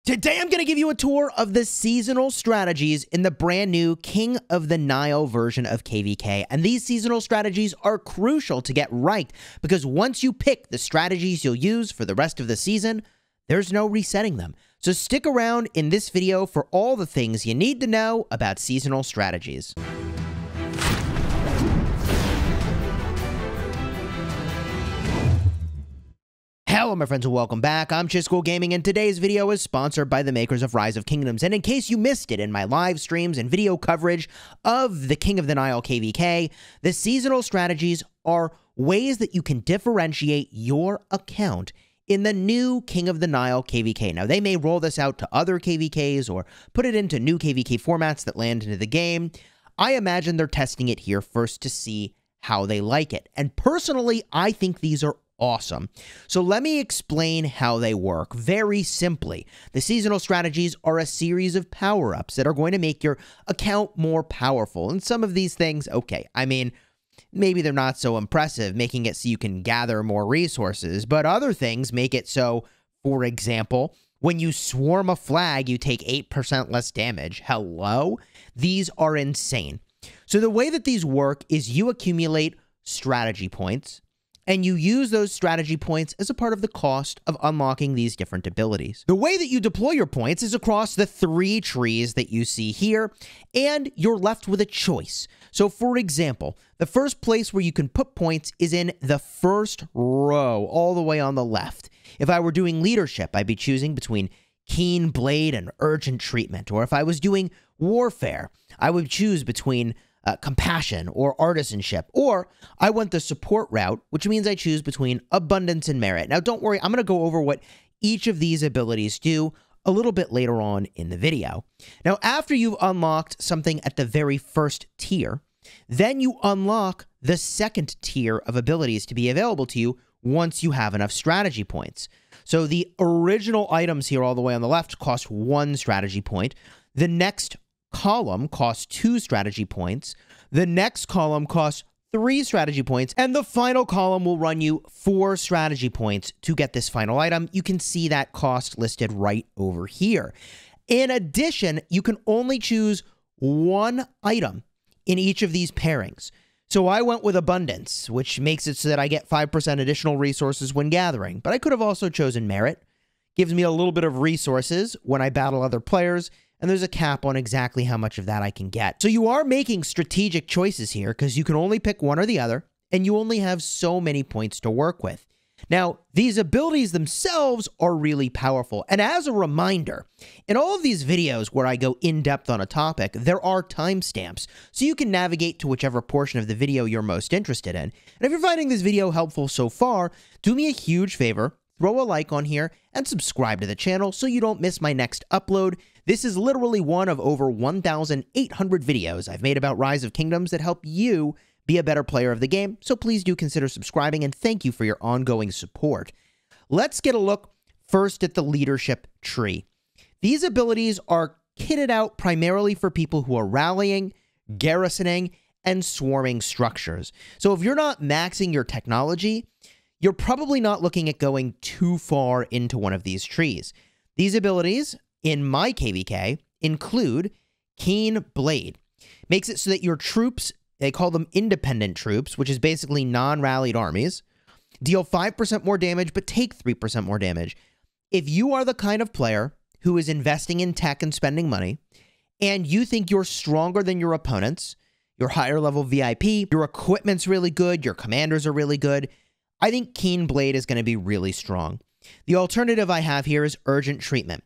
Today, I'm going to give you a tour of the seasonal strategies in the brand new King of the Nile version of KvK. And these seasonal strategies are crucial to get right because once you pick the strategies you'll use for the rest of the season, there's no resetting them. So stick around in this video for all the things you need to know about seasonal strategies. Hello my friends and welcome back. I'm Chisgule Gaming and today's video is sponsored by the makers of Rise of Kingdoms. And in case you missed it in my live streams and video coverage of the King of the Nile KvK, the seasonal strategies are ways that you can differentiate your account in the new King of the Nile KvK. Now they may roll this out to other KvKs or put it into new KvK formats that land into the game. I imagine they're testing it here first to see how they like it. And personally, I think these are awesome. So let me explain how they work. Very simply, the seasonal strategies are a series of power-ups that are going to make your account more powerful. And some of these things, okay, I mean, maybe they're not so impressive, making it so you can gather more resources, but other things make it so, for example, when you swarm a flag, you take 8% less damage. Hello? These are insane. So the way that these work is you accumulate strategy points, and you use those strategy points as a part of the cost of unlocking these different abilities. The way that you deploy your points is across the 3 trees that you see here, and you're left with a choice. So for example, the first place where you can put points is in the first row, all the way on the left. If I were doing leadership, I'd be choosing between Keen Blade and Urgent Treatment, or if I was doing warfare, I would choose between compassion or artisanship, or I went the support route, which means I choose between abundance and merit. Now, don't worry, I'm going to go over what each of these abilities do a little bit later on in the video. Now, after you've unlocked something at the very first tier, then you unlock the second tier of abilities to be available to you once you have enough strategy points. So the original items here all the way on the left cost 1 strategy point. The next column costs 2 strategy points, the next column costs 3 strategy points, and the final column will run you 4 strategy points to get this final item. You can see that cost listed right over here. In addition, you can only choose 1 item in each of these pairings. So I went with abundance, which makes it so that I get 5% additional resources when gathering, but I could have also chosen merit. Gives me a little bit of resources when I battle other players, and there's a cap on exactly how much of that I can get. So you are making strategic choices here because you can only pick one or the other, and you only have so many points to work with. Now, these abilities themselves are really powerful. And as a reminder, in all of these videos where I go in-depth on a topic, there are timestamps, so you can navigate to whichever portion of the video you're most interested in. And if you're finding this video helpful so far, do me a huge favor, throw a like on here, and subscribe to the channel so you don't miss my next upload. This is literally one of over 1,800 videos I've made about Rise of Kingdoms that help you be a better player of the game, so please do consider subscribing, and thank you for your ongoing support. Let's get a look first at the leadership tree. These abilities are kitted out primarily for people who are rallying, garrisoning, and swarming structures. So if you're not maxing your technology, you're probably not looking at going too far into one of these trees. These abilities, in my KvK, include Keen Blade. Makes it so that your troops, they call them independent troops, which is basically non-rallied armies, deal 5% more damage, but take 3% more damage. If you are the kind of player who is investing in tech and spending money, and you think you're stronger than your opponents, your higher level VIP, your equipment's really good, your commanders are really good, I think Keen Blade is going to be really strong. The alternative I have here is Urgent Treatment.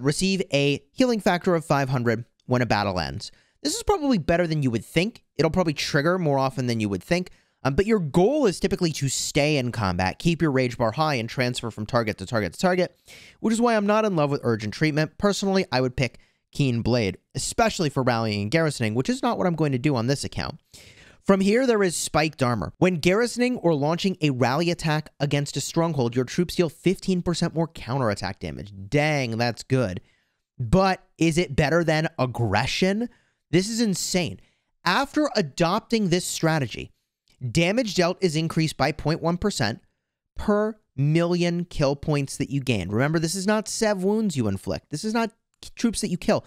Receive a healing factor of 500 when a battle ends. This is probably better than you would think. It'll probably trigger more often than you would think. But your goal is typically to stay in combat, keep your rage bar high, and transfer from target to target to target, which is why I'm not in love with Urgent Treatment. Personally, I would pick Keen Blade, especially for rallying and garrisoning, which is not what I'm going to do on this account. From here, there is Spiked Armor. When garrisoning or launching a rally attack against a stronghold, your troops deal 15% more counterattack damage. Dang, that's good. But is it better than aggression? This is insane. After adopting this strategy, damage dealt is increased by 0.1% per million kill points that you gain. Remember, this is not sev wounds you inflict. This is not troops that you kill.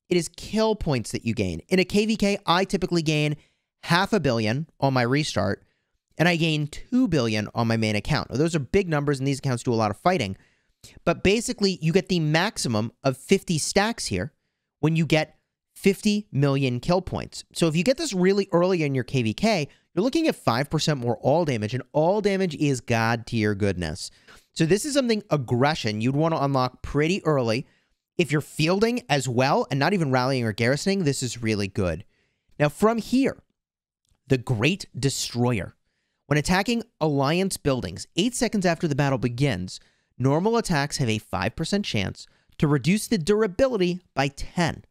It is kill points that you gain. In a KvK, I typically gain 500 million on my restart, and I gain 2 billion on my main account. Now, those are big numbers, and these accounts do a lot of fighting. But basically, you get the maximum of 50 stacks here when you get 50 million kill points. So if you get this really early in your KvK, you're looking at 5% more all damage, and all damage is god tier goodness. So this is something aggression you'd want to unlock pretty early. If you're fielding as well and not even rallying or garrisoning, this is really good. Now from here, the Great Destroyer. When attacking Alliance buildings 8 seconds after the battle begins, normal attacks have a 5% chance to reduce the durability by 10.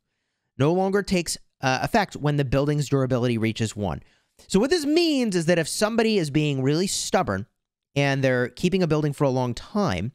No longer takes effect when the building's durability reaches 1. So what this means is that if somebody is being really stubborn and they're keeping a building for a long time,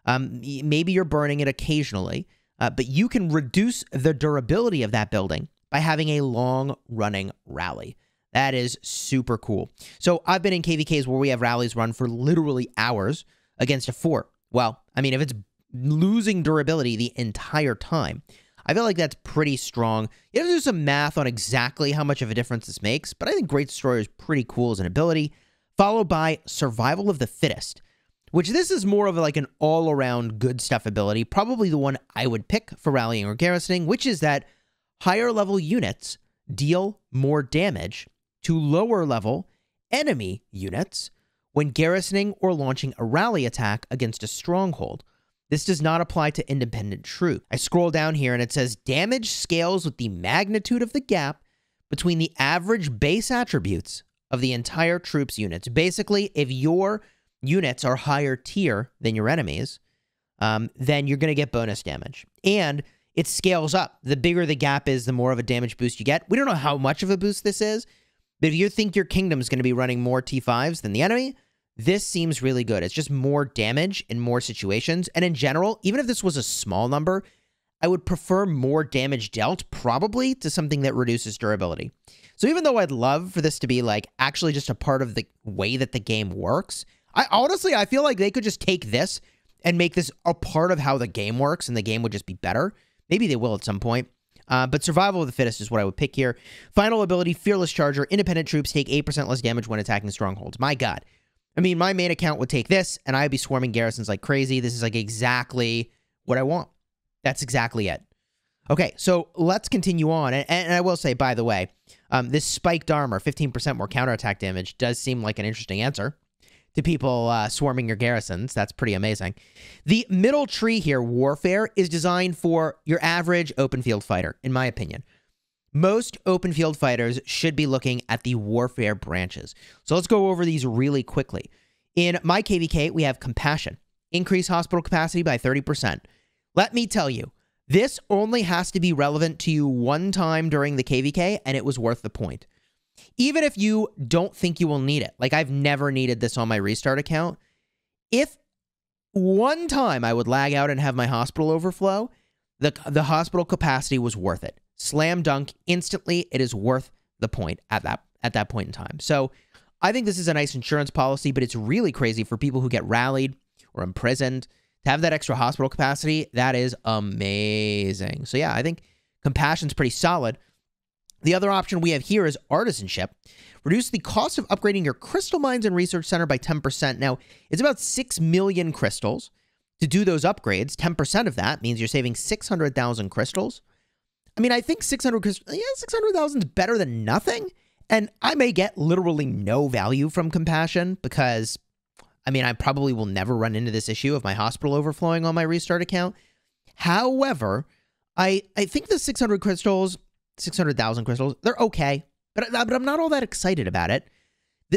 maybe you're burning it occasionally, but you can reduce the durability of that building by having a long-running rally. That is super cool. So I've been in KvKs where we have rallies run for literally hours against a fort. Well, I mean, if it's losing durability the entire time, I feel like that's pretty strong. You have to do some math on exactly how much of a difference this makes, but I think Great Destroyer is pretty cool as an ability, followed by Survival of the Fittest, which this is more of like an all-around good stuff ability, probably the one I would pick for rallying or garrisoning, which is that higher level units deal more damage to lower level enemy units when garrisoning or launching a rally attack against a stronghold. This does not apply to independent troops. I scroll down here and it says damage scales with the magnitude of the gap between the average base attributes of the entire troop's units. Basically, if your units are higher tier than your enemies, then you're going to get bonus damage. And it scales up. The bigger the gap is, the more of a damage boost you get. We don't know how much of a boost this is, but if you think your kingdom is going to be running more T5s than the enemy, this seems really good. It's just more damage in more situations. And in general, even if this was a small number, I would prefer more damage dealt probably to something that reduces durability. So even though I'd love for this to be like actually just a part of the way that the game works, I feel like they could just take this and make this a part of how the game works and the game would just be better. Maybe they will at some point. But Survival of the Fittest is what I would pick here. Final ability, Fearless Charger. Independent troops take 8% less damage when attacking strongholds. My God. I mean, my main account would take this, and I'd be swarming garrisons like crazy. This is like exactly what I want. That's exactly it. Okay, so let's continue on. And I will say, by the way, this spiked armor, 15% more counterattack damage, does seem like an interesting answer to people swarming your garrisons. That's pretty amazing. The middle tree here, Warfare, is designed for your average open field fighter, in my opinion. Most open field fighters should be looking at the Warfare branches. So let's go over these really quickly. In my KvK, we have Compassion. Increase hospital capacity by 30%. Let me tell you, this only has to be relevant to you one time during the KvK, and it was worth the point. Even if you don't think you will need it, like I've never needed this on my restart account, if one time I would lag out and have my hospital overflow, the hospital capacity was worth it. Slam dunk, instantly, it is worth the point at that point in time. So I think this is a nice insurance policy, but it's really crazy for people who get rallied or imprisoned. To have that extra hospital capacity, that is amazing. So yeah, I think Compassion's pretty solid. The other option we have here is Artisanship. Reduce the cost of upgrading your crystal mines and research center by 10%. Now, it's about 6 million crystals to do those upgrades. 10% of that means you're saving 600,000 crystals. I mean, I think 600,000 is better than nothing. And I may get literally no value from Compassion because, I mean, I probably will never run into this issue of my hospital overflowing on my restart account. However, I think the 600,000 crystals, they're okay. But I'm not all that excited about it.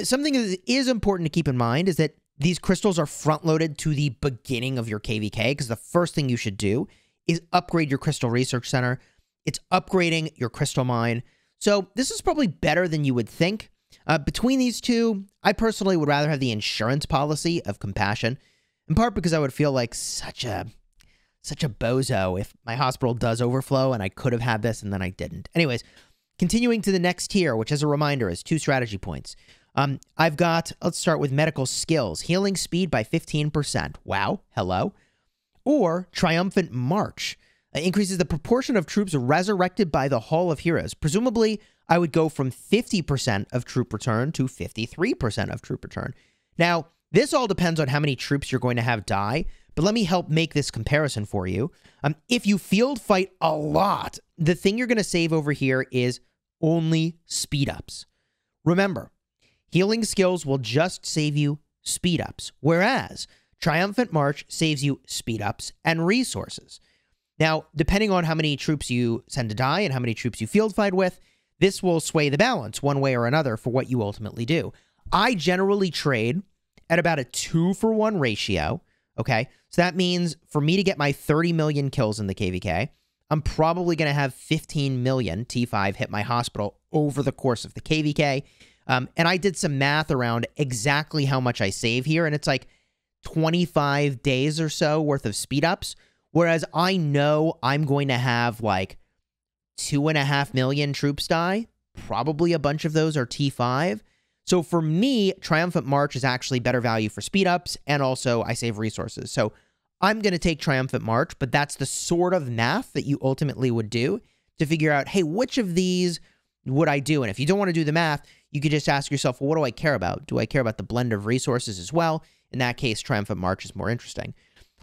Something that is important to keep in mind is that these crystals are front-loaded to the beginning of your KvK, because the first thing you should do is upgrade your crystal research center. It's upgrading your crystal mine. So this is probably better than you would think. Between these two, I personally would rather have the insurance policy of Compassion, in part because I would feel like such a bozo if my hospital does overflow and I could have had this and then I didn't. Anyways, continuing to the next tier, which as a reminder is 2 strategy points. I've got, let's start with medical skills. Healing speed by 15%. Wow, hello. Or Triumphant March. Increases the proportion of troops resurrected by the Hall of Heroes. Presumably, I would go from 50% of troop return to 53% of troop return. Now, this all depends on how many troops you're going to have die, but let me help make this comparison for you. If you field fight a lot, the thing you're going to save over here is only speed ups. Remember, healing skills will just save you speed ups, whereas Triumphant March saves you speed ups and resources. Now, depending on how many troops you send to die and how many troops you field fight with, this will sway the balance one way or another for what you ultimately do. I generally trade at about a 2-for-1 ratio, okay? So that means for me to get my 30 million kills in the KvK, I'm probably going to have 15 million T5 hit my hospital over the course of the KvK. And I did some math around exactly how much I save here, and it's like 25 days or so worth of speed ups. Whereas I know I'm going to have like 2.5 million troops die. Probably a bunch of those are T5. So for me, Triumphant March is actually better value for speed ups, and also I save resources. So I'm going to take Triumphant March, but that's the sort of math that you ultimately would do to figure out, hey, which of these would I do? And if you don't want to do the math, you could just ask yourself, well, what do I care about? Do I care about the blend of resources as well? In that case, Triumphant March is more interesting.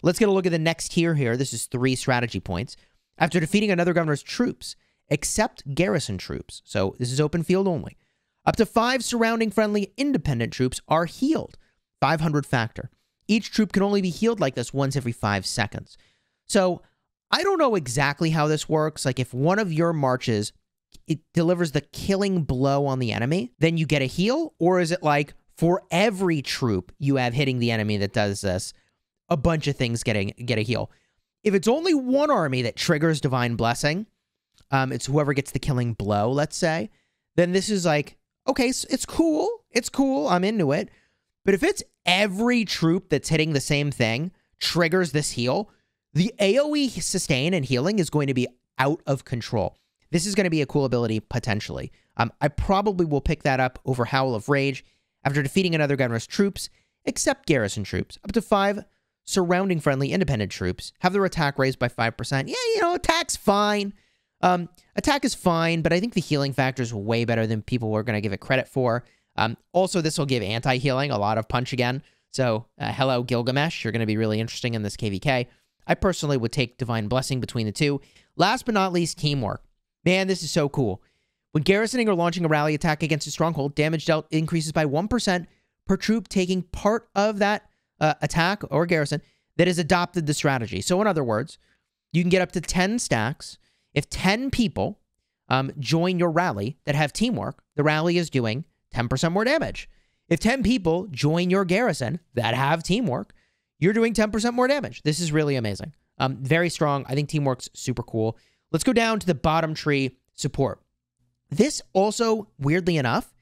Let's get a look at the next tier here. This is 3 strategy points. After defeating another governor's troops, except garrison troops, so this is open field only, up to 5 surrounding friendly independent troops are healed. 500 factor. Each troop can only be healed like this once every 5 seconds. So I don't know exactly how this works. Like if one of your marches, it delivers the killing blow on the enemy, then you get a heal? Or is it like for every troop you have hitting the enemy that does this, a bunch of things get a heal? If it's only one army that triggers Divine Blessing, it's whoever gets the killing blow, let's say, then this is like, okay, it's cool. It's cool. I'm into it. But if it's every troop that's hitting the same thing triggers this heal, the AoE sustain and healing is going to be out of control. This is going to be a cool ability, potentially. I probably will pick that up over Howl of Rage after defeating another governor's troops, except garrison troops. Up to 5 surrounding friendly independent troops have their attack raised by 5%. Yeah, you know, attack's fine. Attack is fine, but I think the healing factor is way better than people are going to give it credit for. Also, this will give anti-healing, a lot of punch again. So, hello, Gilgamesh. You're going to be really interesting in this KvK. I personally would take Divine Blessing between the two. Last but not least, Teamwork. Man, this is so cool. When garrisoning or launching a rally attack against a stronghold, damage dealt increases by 1% per troop taking part of that attack or garrison that has adopted the strategy. So in other words, you can get up to 10 stacks. If 10 people join your rally that have Teamwork, the rally is doing 10% more damage. If 10 people join your garrison that have Teamwork, you're doing 10% more damage. This is really amazing. Very strong. I think Teamwork's super cool. Let's go down to the bottom tree, support. This also, weirdly enough,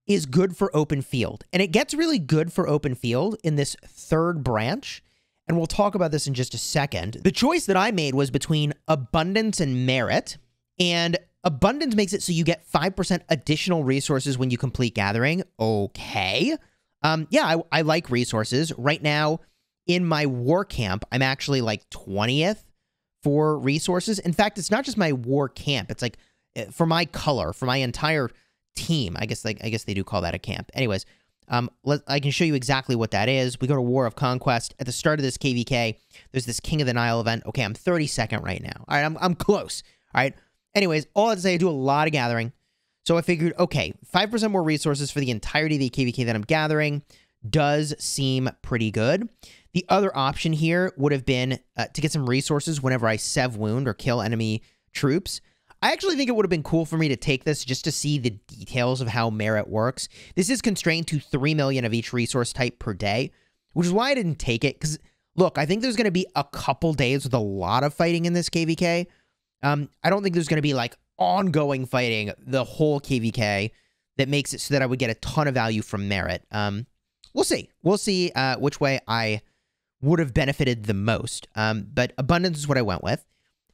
is good for open field. And it gets really good for open field in this third branch. And we'll talk about this in just a second. The choice that I made was between Abundance and Merit. And Abundance makes it so you get 5% additional resources when you complete Gathering. Okay. Yeah, I like resources. Right now, in my war camp, I'm actually like 20th for resources. In fact, it's not just my war camp. It's like for my color, for my entire team. I guess they do call that a camp. Anyways, I can show you exactly what that is. We go to War of Conquest. At the start of this KvK, there's this King of the Nile event. Okay, I'm 32nd right now. All right, I'm close. All right. Anyways, all I'd say, I do a lot of gathering. So I figured, okay, 5% more resources for the entirety of the KvK that I'm gathering does seem pretty good. The other option here would have been to get some resources whenever I sev wound or kill enemy troops. I actually think it would have been cool for me to take this just to see the details of how Merit works. This is constrained to 3 million of each resource type per day, which is why I didn't take it. Because, look, I think there's going to be a couple days with a lot of fighting in this KvK. I don't think there's going to be, like, ongoing fighting the whole KvK that makes it so that I would get a ton of value from Merit. We'll see. We'll see which way I would have benefited the most. But Abundance is what I went with.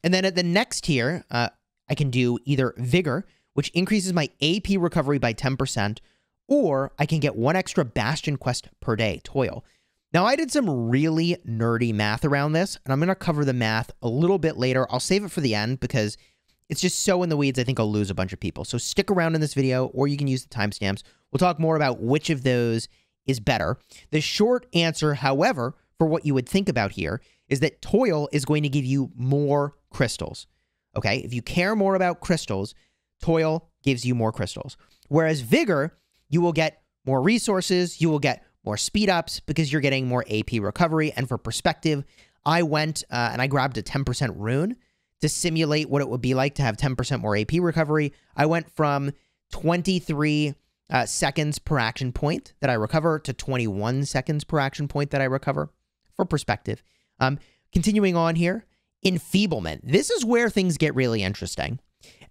And then at the next tier, I can do either Vigor, which increases my AP recovery by 10%, or I can get 1 extra bastion quest per day, toil. Now, I did some really nerdy math around this, and I'm going to cover the math a little bit later. I'll save it for the end because it's just so in the weeds, I think I'll lose a bunch of people. So stick around in this video, or you can use the timestamps. We'll talk more about which of those is better. The short answer, however, for what you would think about here is that toil is going to give you more crystals. Okay, if you care more about crystals, toil gives you more crystals. Whereas vigor, you will get more resources, you will get more speed ups because you're getting more AP recovery. And for perspective, I went and I grabbed a 10% rune to simulate what it would be like to have 10% more AP recovery. I went from 23 seconds per action point that I recover to 21 seconds per action point that I recover, for perspective. Continuing on here, enfeeblement. This is where things get really interesting.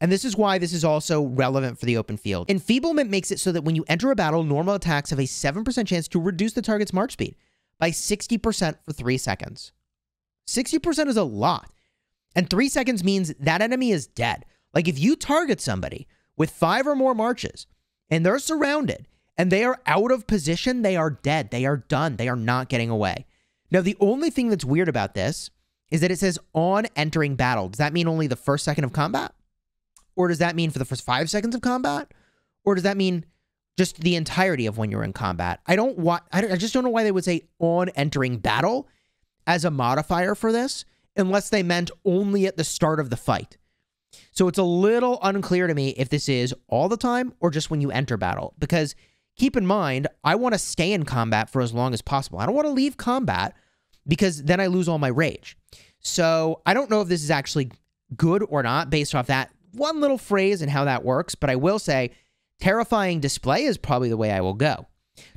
And this is why this is also relevant for the open field. Enfeeblement makes it so that when you enter a battle, normal attacks have a 7% chance to reduce the target's march speed by 60% for 3 seconds. 60% is a lot. And 3 seconds means that enemy is dead. Like if you target somebody with 5 or more marches and they're surrounded and they are out of position, they are dead. They are done. They are not getting away. Now, the only thing that's weird about this is that it says on entering battle. Does that mean only the first second of combat? Or does that mean for the first 5 seconds of combat? Or does that mean just the entirety of when you're in combat? I just don't know why they would say on entering battle as a modifier for this, unless they meant only at the start of the fight. So it's a little unclear to me if this is all the time or just when you enter battle. Because keep in mind, I want to stay in combat for as long as possible. I don't want to leave combat because then I lose all my rage. So I don't know if this is actually good or not based off that one little phrase and how that works, but I will say terrifying display is probably the way I will go.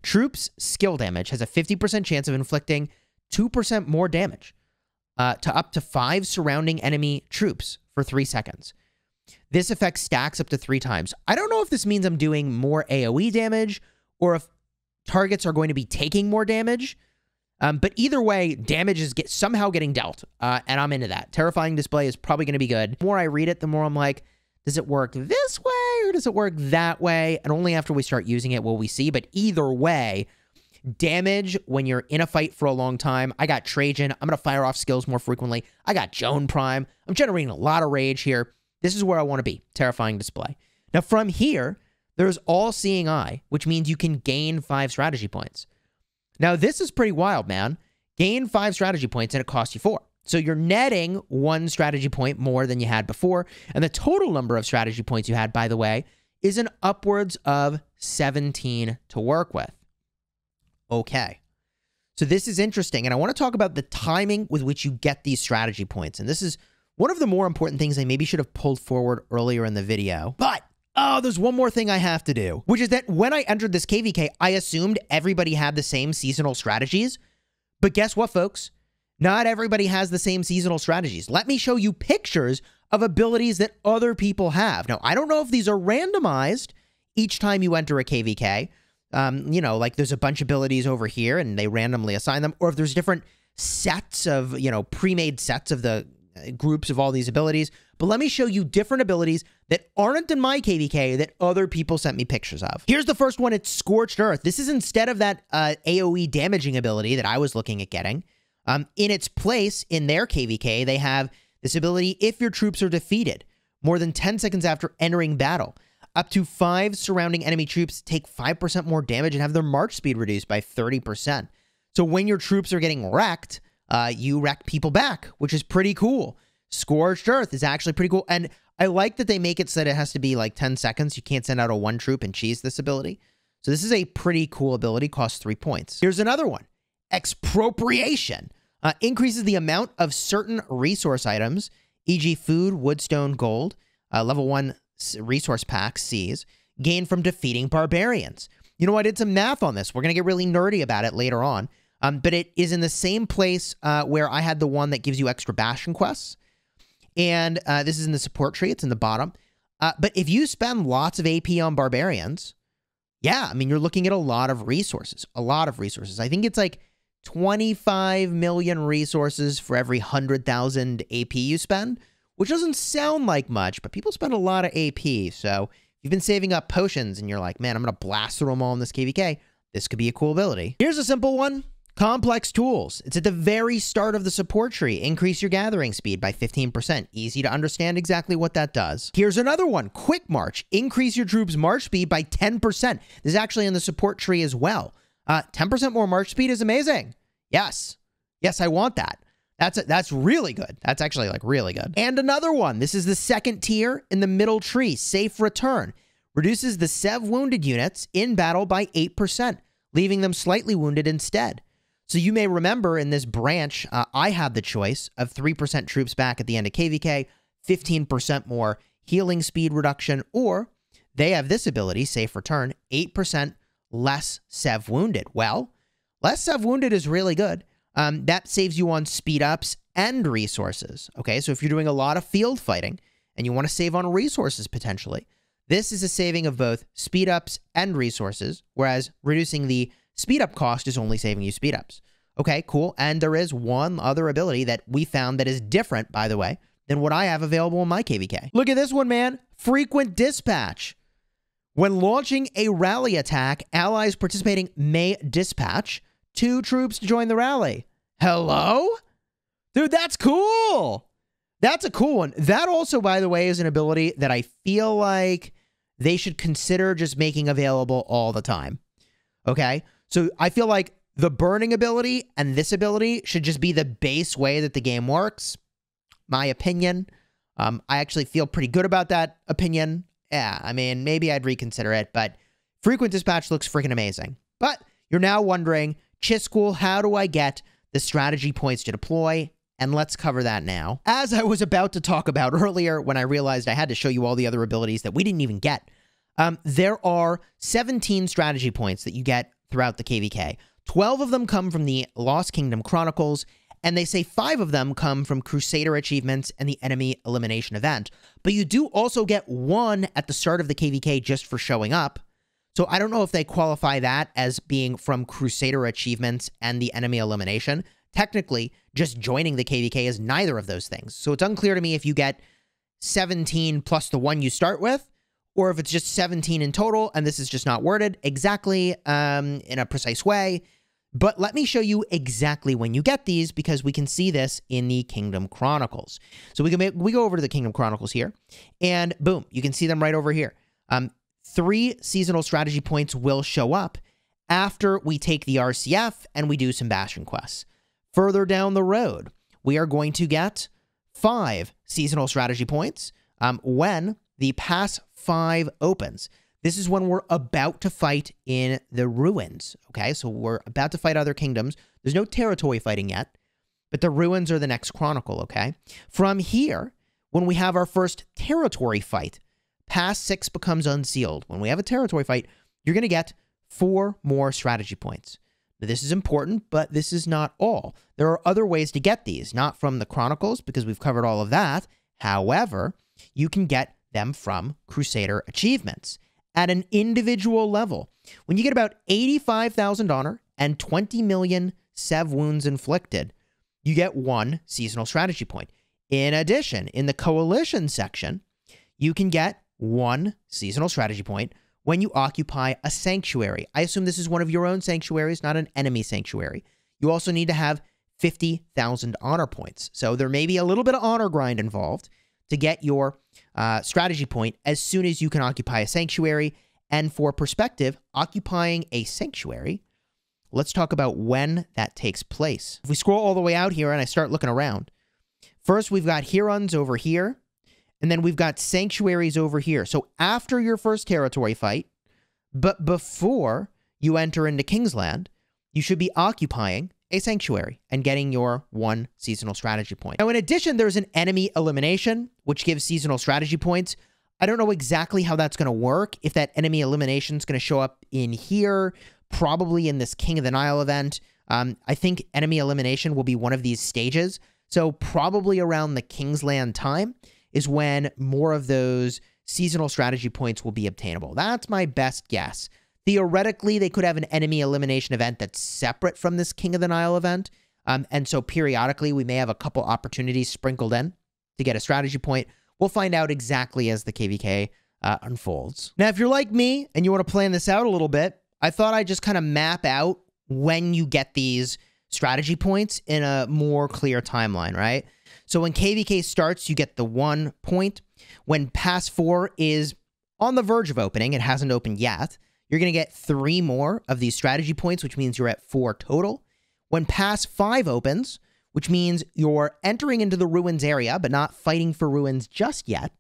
Troops skill damage has a 50% chance of inflicting 2% more damage to up to 5 surrounding enemy troops for 3 seconds. This effect stacks up to 3 times. I don't know if this means I'm doing more AoE damage or if targets are going to be taking more damage. But either way, damage is somehow getting dealt, and I'm into that. Terrifying display is probably going to be good. The more I read it, the more I'm like, does it work this way or does it work that way? And only after we start using it will we see. But either way, damage when you're in a fight for a long time. I got Trajan. I'm going to fire off skills more frequently. I got Joan Prime. I'm generating a lot of rage here. This is where I want to be. Terrifying display. Now from here, there's All-Seeing Eye, which means you can gain 5 strategy points. Now, this is pretty wild, man. Gain 5 strategy points and it costs you 4. So you're netting 1 strategy point more than you had before. And the total number of strategy points you had, by the way, is an upwards of 17 to work with. Okay. So this is interesting. And I want to talk about the timing with which you get these strategy points. And this is one of the more important things I maybe should have pulled forward earlier in the video. But oh, there's one more thing I have to do, which is that when I entered this KvK, I assumed everybody had the same seasonal strategies. But guess what, folks? Not everybody has the same seasonal strategies. Let me show you pictures of abilities that other people have. Now, I don't know if these are randomized each time you enter a KvK. You know, like there's a bunch of abilities over here and they randomly assign them, or if there's different sets of, you know, pre-made sets of the groups of all these abilities. But let me show you different abilities that aren't in my KvK that other people sent me pictures of. Here's the first one. It's Scorched Earth. This is instead of that AoE damaging ability that I was looking at getting. In its place, in their KvK, they have this ability, if your troops are defeated more than 10 seconds after entering battle, up to 5 surrounding enemy troops take 5% more damage and have their march speed reduced by 30%. So when your troops are getting wrecked, you wreck people back, which is pretty cool. Scorched Earth is actually pretty cool. And I like that they make it so that it has to be like 10 seconds. You can't send out a 1 troop and cheese this ability. So this is a pretty cool ability, costs 3 points. Here's another one. Expropriation. Increases the amount of certain resource items, e.g. food, woodstone, gold, level 1 resource packs, Cs, gained from defeating barbarians. You know, I did some math on this. We're going to get really nerdy about it later on. But it is in the same place where I had the one that gives you extra bastion quests. And this is in the support tree. It's in the bottom. But if you spend lots of AP on barbarians, yeah, I mean, you're looking at a lot of resources. A lot of resources. I think it's like 25 million resources for every 100,000 AP you spend, which doesn't sound like much, but people spend a lot of AP. So you've been saving up potions and you're like, man, I'm going to blast through them all in this KvK, this could be a cool ability. Here's a simple one. Complex Tools. It's at the very start of the support tree. Increase your gathering speed by 15%. Easy to understand exactly what that does. Here's another one. Quick March. Increase your troops' march speed by 10%. This is actually in the support tree as well. 10% more march speed is amazing. Yes. Yes, I want that. That's really good. That's actually like really good. And another one. This is the second tier in the middle tree. Safe Return. Reduces the Sev wounded units in battle by 8%, leaving them slightly wounded instead. So you may remember in this branch, I had the choice of 3% troops back at the end of KvK, 15% more healing speed reduction, or they have this ability, Safe Return, 8% less Sev wounded. Well, less Sev wounded is really good. That saves you on speed ups and resources. Okay, so if you're doing a lot of field fighting and you want to save on resources potentially, this is a saving of both speed ups and resources, whereas reducing the speed up cost is only saving you speed ups. Okay, cool. And there is one other ability that we found that is different, by the way, than what I have available in my KvK. Look at this one, man. Frequent Dispatch. When launching a rally attack, allies participating may dispatch 2 troops to join the rally. Hello? Dude, that's cool. That's a cool one. That also, by the way, is an ability that I feel like they should consider just making available all the time. Okay? So I feel like the burning ability and this ability should just be the base way that the game works. My opinion. I actually feel pretty good about that opinion. Yeah, I mean, maybe I'd reconsider it, but Frequent Dispatch looks freaking amazing. But you're now wondering, Chisgule, how do I get the strategy points to deploy? And let's cover that now. As I was about to talk about earlier, when I realized I had to show you all the other abilities that we didn't even get, there are 17 strategy points that you get throughout the KvK. 12 of them come from the Lost Kingdom Chronicles, and they say 5 of them come from Crusader achievements and the enemy elimination event. But you do also get 1 at the start of the KvK just for showing up. So I don't know if they qualify that as being from Crusader achievements and the enemy elimination. Technically, just joining the KvK is neither of those things. So it's unclear to me if you get 17 plus the 1 you start with, or if it's just 17 in total, and this is just not worded exactly in a precise way. But let me show you exactly when you get these, because we can see this in the Kingdom Chronicles. So we go over to the Kingdom Chronicles here, and boom, you can see them right over here. 3 seasonal strategy points will show up after we take the RCF and we do some bastion quests. Further down the road, we are going to get 5 seasonal strategy points when the Pass 5 opens. This is when we're about to fight in the ruins, okay? So we're about to fight other kingdoms. There's no territory fighting yet, but the ruins are the next chronicle, okay? From here, when we have our first territory fight, Pass 6 becomes unsealed. When we have a territory fight, you're going to get 4 more strategy points. Now, this is important, but this is not all. There are other ways to get these, not from the Chronicles, because we've covered all of that. However, you can get them from Crusader achievements at an individual level. When you get about 85,000 honor and 20 million Sev wounds inflicted, you get 1 seasonal strategy point. In addition, in the Coalition section, you can get 1 seasonal strategy point when you occupy a sanctuary. I assume this is one of your own sanctuaries, not an enemy sanctuary. You also need to have 50,000 honor points. So there may be a little bit of honor grind involved to get your strategy point as soon as you can occupy a sanctuary. And for perspective, occupying a sanctuary, let's talk about when that takes place. If we scroll all the way out here and I start looking around, first we've got Hurons over here, and then we've got sanctuaries over here. So after your first territory fight, but before you enter into Kingsland, you should be occupying a sanctuary and getting your 1 seasonal strategy point. Now, in addition, there's an enemy elimination, which gives seasonal strategy points. I don't know exactly how that's going to work. If that enemy elimination is going to show up in here, probably in this King of the Nile event. I think enemy elimination will be one of these stages. So probably around the Kingsland time is when more of those seasonal strategy points will be obtainable. That's my best guess. Theoretically, they could have an enemy elimination event that's separate from this King of the Nile event. And so periodically, we may have a couple opportunities sprinkled in to get a strategy point. We'll find out exactly as the KvK unfolds. Now, if you're like me and you want to plan this out a little bit, I thought I'd just kind of map out when you get these strategy points in a more clear timeline, right? So when KvK starts, you get the 1 point. When Pass 4 is on the verge of opening, it hasn't opened yet, you're going to get 3 more of these strategy points, which means you're at 4 total. When Pass 5 opens, which means you're entering into the ruins area, but not fighting for ruins just yet,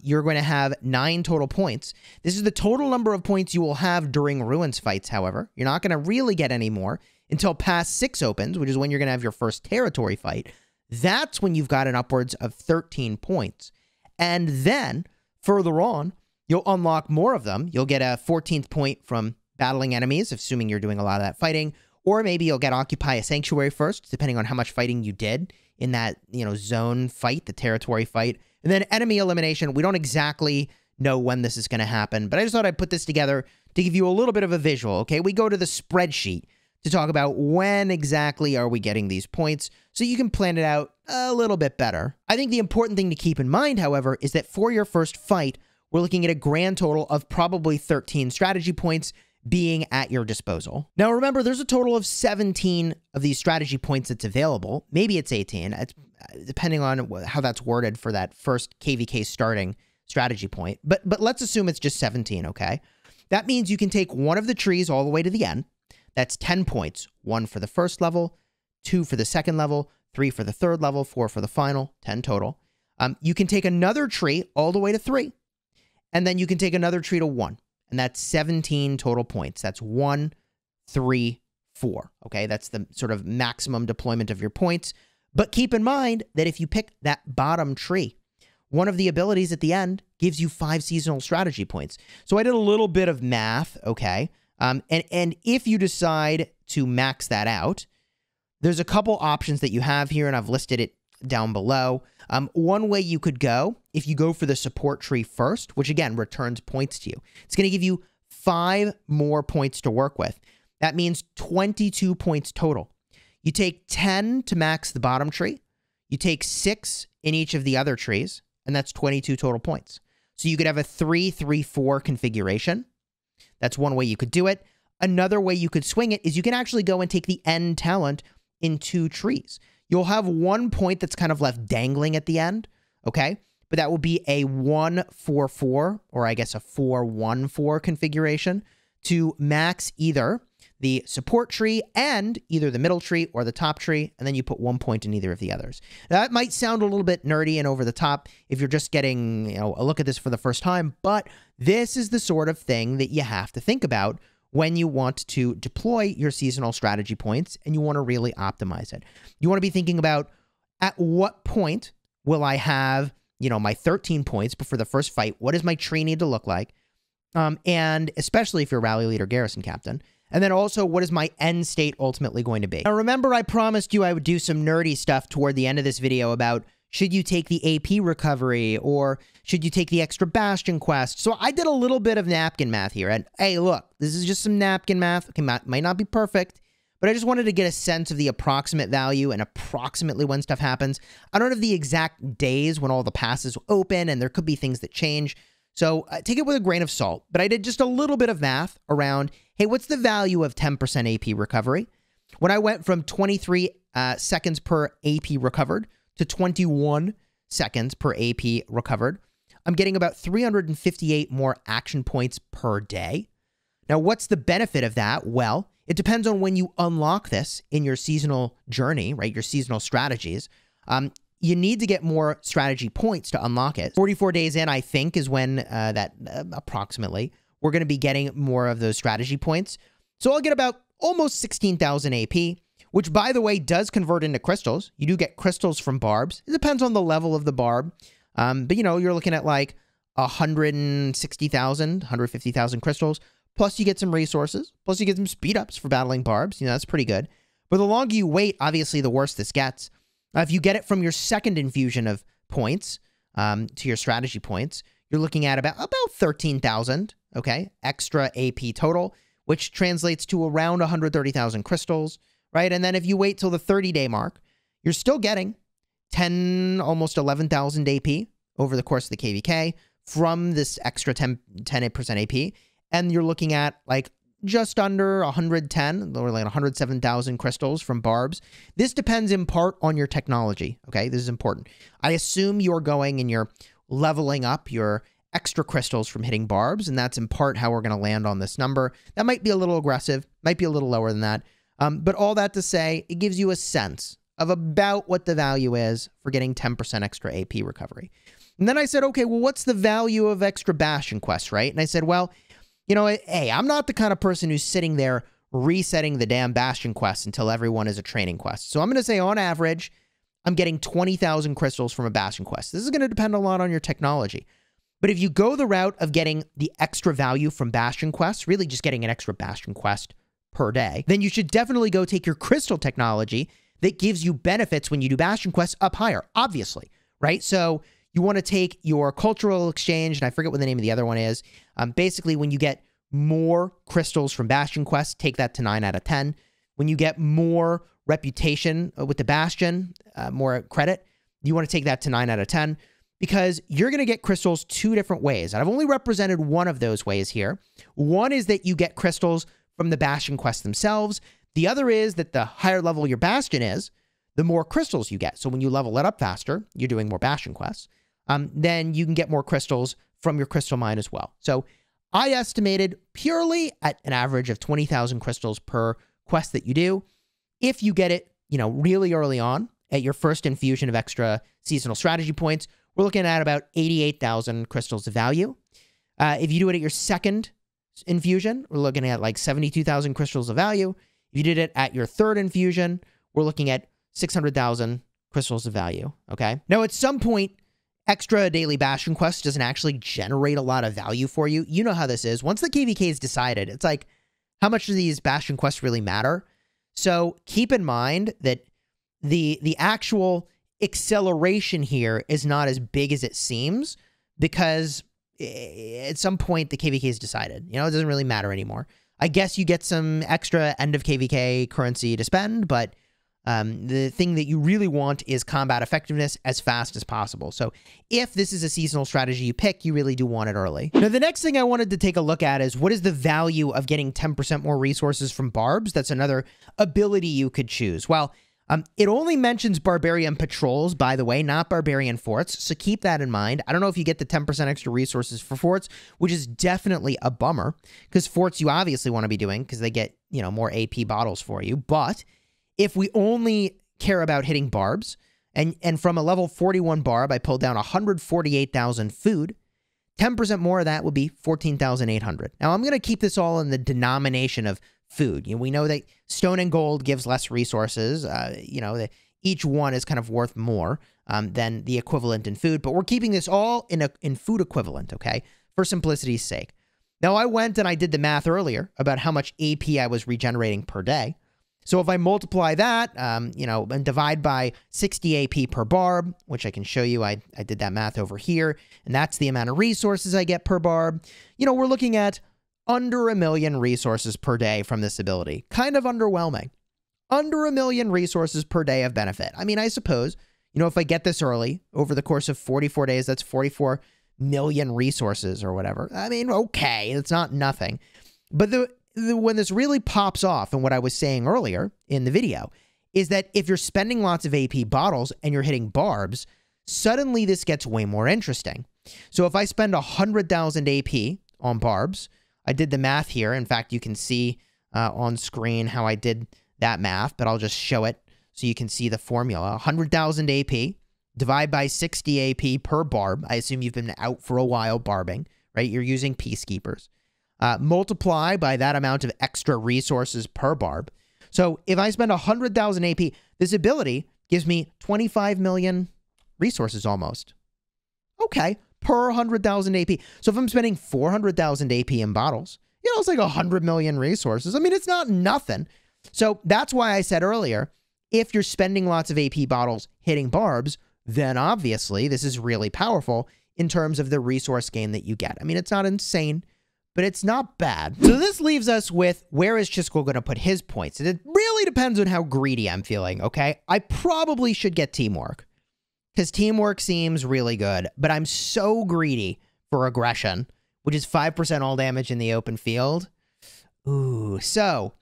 you're going to have 9 total points. This is the total number of points you will have during ruins fights, however. You're not going to really get any more until Pass 6 opens, which is when you're going to have your first territory fight. That's when you've got an upwards of 13 points. And then, further on, you'll unlock more of them. You'll get a 14th point from battling enemies, assuming you're doing a lot of that fighting. Or maybe you'll get Occupy a Sanctuary first, depending on how much fighting you did in that, zone fight, the territory fight. And then enemy elimination. We don't exactly know when this is going to happen, but I just thought I'd put this together to give you a little bit of a visual, okay? We go to the spreadsheet to talk about when exactly are we getting these points so you can plan it out a little bit better. I think the important thing to keep in mind, however, is that for your first fight, we're looking at a grand total of probably 13 strategy points being at your disposal. Now, remember, there's a total of 17 of these strategy points that's available. Maybe it's 18, depending on how that's worded for that first KvK starting strategy point. But let's assume it's just 17, okay? That means you can take one of the trees all the way to the end. That's 10 points. 1 for the first level, 2 for the second level, 3 for the third level, 4 for the final, 10 total. You can take another tree all the way to 3. And then you can take another tree to 1. And that's 17 total points. That's 1, 3, 4. Okay, that's the sort of maximum deployment of your points. But keep in mind that if you pick that bottom tree, one of the abilities at the end gives you 5 seasonal strategy points. So I did a little bit of math, okay? And if you decide to max that out, there's a couple options that you have here, and I've listed it down below. One way you could go, if you go for the support tree first, which again returns points to you, it's going to give you 5 more points to work with. That means 22 points total. You take 10 to max the bottom tree. You take 6 in each of the other trees, and that's 22 total points. So you could have a 3-3-4 configuration. That's one way you could do it. Another way you could swing it is you can actually go and take the end talent in 2 trees. You'll have 1 point that's kind of left dangling at the end, okay? But that will be a 1-4-4, or I guess a 4-1-4 configuration to max either the support tree and either the middle tree or the top tree, and then you put 1 point in either of the others. Now, that might sound a little bit nerdy and over the top if you're just getting a look at this for the first time, but this is the sort of thing that you have to think about when you want to deploy your seasonal strategy points and you want to really optimize it. You want to be thinking about at what point will I have, my 13 points before the first fight? What does my tree need to look like? And especially if you're rally leader, garrison captain. And then also, what is my end state ultimately going to be? Now, remember, I promised you I would do some nerdy stuff toward the end of this video about should you take the AP recovery or should you take the extra bastion quest? So I did a little bit of napkin math here. And hey, look, this is just some napkin math. Okay, might not be perfect, but I just wanted to get a sense of the approximate value and approximately when stuff happens. I don't have the exact days when all the passes open, and there could be things that change. So take it with a grain of salt. But I did just a little bit of math around, hey, what's the value of 10% AP recovery? When I went from 23 seconds per AP recovered to 21 seconds per AP recovered, I'm getting about 358 more action points per day. Now, what's the benefit of that? Well, it depends on when you unlock this in your seasonal journey, right? Your seasonal strategies. You need to get more strategy points to unlock it. 44 days in, I think, is when approximately, we're going to be getting more of those strategy points. So I'll get about almost 16,000 AP, which, by the way, does convert into crystals. You do get crystals from barbs. It depends on the level of the barb. But, you're looking at like 160,000, 150,000 crystals. Plus, you get some resources. Plus, you get some speed ups for battling barbs. That's pretty good. But the longer you wait, obviously, the worse this gets. If you get it from your second infusion of points to your strategy points, you're looking at about 13,000, okay, extra AP total, which translates to around 130,000 crystals, right? And then if you wait till the 30-day mark, you're still getting 10, almost 11,000 AP over the course of the KvK, from this extra 10% AP, and you're looking at like just under 110 or like 107,000 crystals from barbs. This depends in part on your technology. Okay, this is important. I assume you're going and you're leveling up your extra crystals from hitting barbs, and that's in part how we're going to land on this number. That might be a little aggressive, might be a little lower than that. But all that to say, it gives you a sense of about what the value is for getting 10% extra AP recovery. And then I said, okay, well, what's the value of extra bastion quests, right? And I said, well, you know, hey, I'm not the kind of person who's sitting there resetting the damn bastion quests until everyone is a training quest. So I'm going to say on average, I'm getting 20,000 crystals from a bastion quest. This is going to depend a lot on your technology. But if you go the route of getting the extra value from bastion quests, really just getting an extra bastion quest per day, then you should definitely go take your crystal technology that gives you benefits when you do bastion quests up higher, obviously, right? So you want to take your cultural exchange, and I forget what the name of the other one is. Basically, when you get more crystals from bastion quests, take that to 9 out of 10. When you get more reputation with the bastion, more credit, you want to take that to 9 out of 10, because you're going to get crystals two different ways. And I've only represented one of those ways here. One is that you get crystals from the bastion quests themselves. The other is that the higher level your bastion is, the more crystals you get. So when you level it up faster, you're doing more bastion quests. Then you can get more crystals from your crystal mine as well. So I estimated purely at an average of 20,000 crystals per quest that you do. If you get it, you know, really early on at your first infusion of extra seasonal strategy points, we're looking at about 88,000 crystals of value. If you do it at your second infusion, we're looking at like 72,000 crystals of value. If you did it at your third infusion, we're looking at 600,000 crystals of value. Okay. Now, at some point, extra daily bastion quest doesn't actually generate a lot of value for you. You know how this is. Once the KvK is decided, it's like, how much do these bastion quests really matter? So keep in mind that the actual acceleration here is not as big as it seems, because at some point the KvK is decided. You know, it doesn't really matter anymore. I guess you get some extra end of KvK currency to spend, but the thing that you really want is combat effectiveness as fast as possible. So if this is a seasonal strategy you pick, you really do want it early. Now, the next thing I wanted to take a look at is, what is the value of getting 10% more resources from barbs? That's another ability you could choose. Well, it only mentions barbarian patrols, by the way, not barbarian forts. So keep that in mind. I don't know if you get the 10% extra resources for forts, which is definitely a bummer, because forts you obviously want to be doing because they get, you know, more AP bottles for you. But if we only care about hitting barbs, and from a level 41 barb, I pulled down 148,000 food, 10% more of that would be 14,800. Now, I'm going to keep this all in the denomination of food. You know, we know that stone and gold gives less resources. You know, that each one is kind of worth more than the equivalent in food, but we're keeping this all in food equivalent, okay, for simplicity's sake. Now, I went and I did the math earlier about how much AP I was regenerating per day. So if I multiply that, you know, and divide by 60 AP per barb, which I can show you, I did that math over here, and that's the amount of resources I get per barb. You know, we're looking at under 1 million resources per day from this ability. Kind of underwhelming. Under 1 million resources per day of benefit. I mean, I suppose, you know, if I get this early, over the course of 44 days, that's 44 million resources or whatever. I mean, okay, it's not nothing. But when this really pops off, and what I was saying earlier in the video, is that if you're spending lots of AP bottles and you're hitting barbs, suddenly this gets way more interesting. So if I spend 100,000 AP on barbs, I did the math here. In fact, you can see on screen how I did that math, but I'll just show it so you can see the formula. 100,000 AP, divide by 60 AP per barb. I assume you've been out for a while barbing, right? You're using peacekeepers. Multiply by that amount of extra resources per barb. So if I spend 100,000 AP, this ability gives me 25 million resources almost. Okay, per 100,000 AP. So if I'm spending 400,000 AP in bottles, you know, it's like 100 million resources. I mean, it's not nothing. So that's why I said earlier, if you're spending lots of AP bottles hitting barbs, then obviously this is really powerful in terms of the resource gain that you get. I mean, it's not insane, but it's not bad. So this leaves us with, where is Chisgule going to put his points? And it really depends on how greedy I'm feeling, okay? I probably should get teamwork, because teamwork seems really good, but I'm so greedy for aggression, which is 5% all damage in the open field. Ooh, so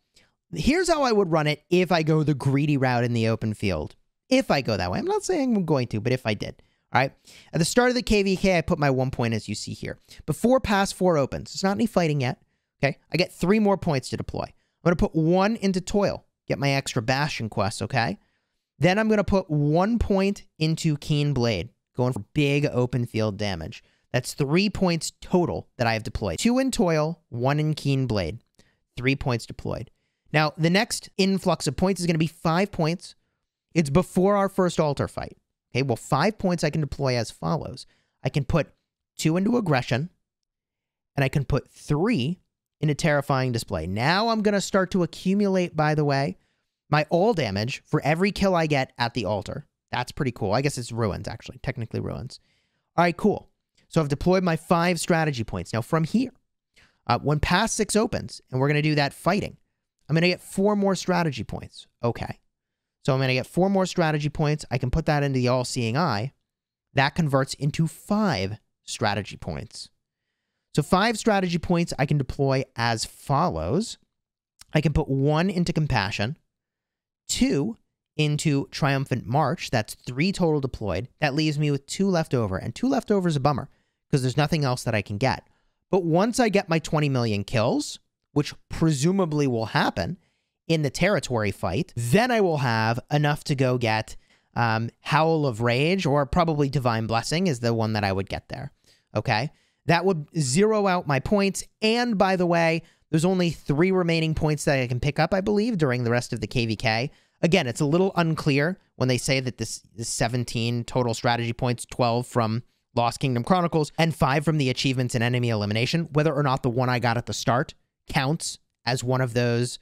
here's how I would run it if I go the greedy route in the open field. If I go that way. I'm not saying I'm going to, but if I did. All right. At the start of the KvK, I put my 1 point, as you see here. Before pass 4 opens, it's not any fighting yet. Okay. I get 3 more points to deploy. I'm going to put 1 into toil, get my extra bastion quests. Okay. Then I'm going to put 1 point into keen blade, going for big open field damage. That's 3 points total that I have deployed. 2 in toil, 1 in keen blade. 3 points deployed. Now, the next influx of points is going to be 5 points. It's before our first altar fight. Okay, well, 5 points I can deploy as follows. I can put 2 into aggression, and I can put 3 into terrifying display. Now I'm going to start to accumulate, by the way, my all damage for every kill I get at the altar. That's pretty cool. I guess it's ruins, actually. Technically ruins. All right, cool. So I've deployed my 5 strategy points. Now, from here, when pass 6 opens, and we're going to do that fighting, I'm going to get 4 more strategy points. Okay. So I'm going to get 4 more strategy points. I can put that into the all-seeing eye. That converts into 5 strategy points. So 5 strategy points I can deploy as follows. I can put 1 into compassion, 2 into triumphant march. That's 3 total deployed. That leaves me with 2 left over. And 2 left over is a bummer because there's nothing else that I can get. But once I get my 20 million kills, which presumably will happen in the territory fight, then I will have enough to go get Howl of Rage, or probably Divine Blessing is the one that I would get there. Okay? That would zero out my points. And by the way, there's only 3 remaining points that I can pick up, I believe, during the rest of the KvK. Again, it's a little unclear when they say that this 17 total strategy points, 12 from Lost Kingdom Chronicles, and 5 from the achievements and enemy elimination, whether or not the one I got at the start counts as one of those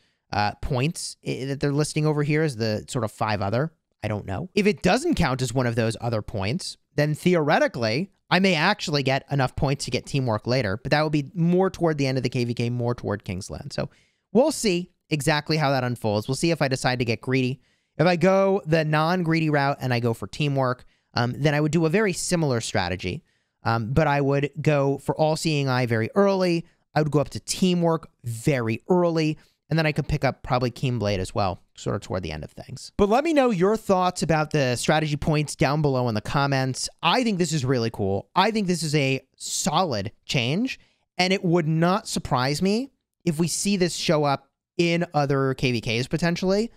points that they're listing over here as the sort of 5 other. I don't know. If it doesn't count as one of those other points, then theoretically, I may actually get enough points to get teamwork later, but that would be more toward the end of the KvK, more toward Kingsland. So we'll see exactly how that unfolds. We'll see if I decide to get greedy. If I go the non-greedy route and I go for teamwork, then I would do a very similar strategy, but I would go for all-seeing eye very early. I would go up to teamwork very early, and then I could pick up probably Keen Blade as well, sort of toward the end of things. But let me know your thoughts about the strategy points down below in the comments. I think this is really cool. I think this is a solid change, and it would not surprise me if we see this show up in other KvKs potentially.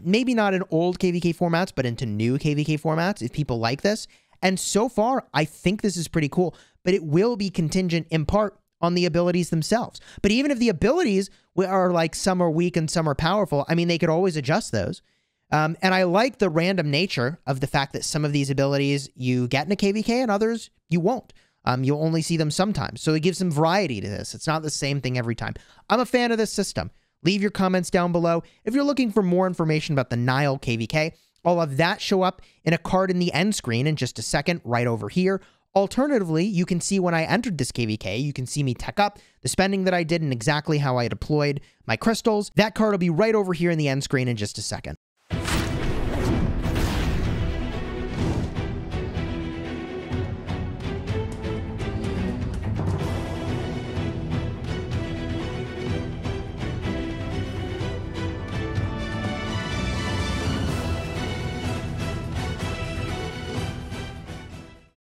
Maybe not in old KvK formats, but into new KvK formats if people like this. And so far, I think this is pretty cool, but it will be contingent in part on the abilities themselves. But even if the abilities are like some are weak and some are powerful, I mean, they could always adjust those. And I like the random nature of the fact that some of these abilities you get in a KvK and others you won't. You'll only see them sometimes. So it gives some variety to this. It's not the same thing every time. I'm a fan of this system. Leave your comments down below. If you're looking for more information about the Nile KvK, I'll have that show up in a card in the end screen in just a second, right over here. Alternatively, you can see when I entered this KvK, you can see me tech up, the spending that I did, and exactly how I deployed my crystals. That card will be right over here in the end screen in just a second.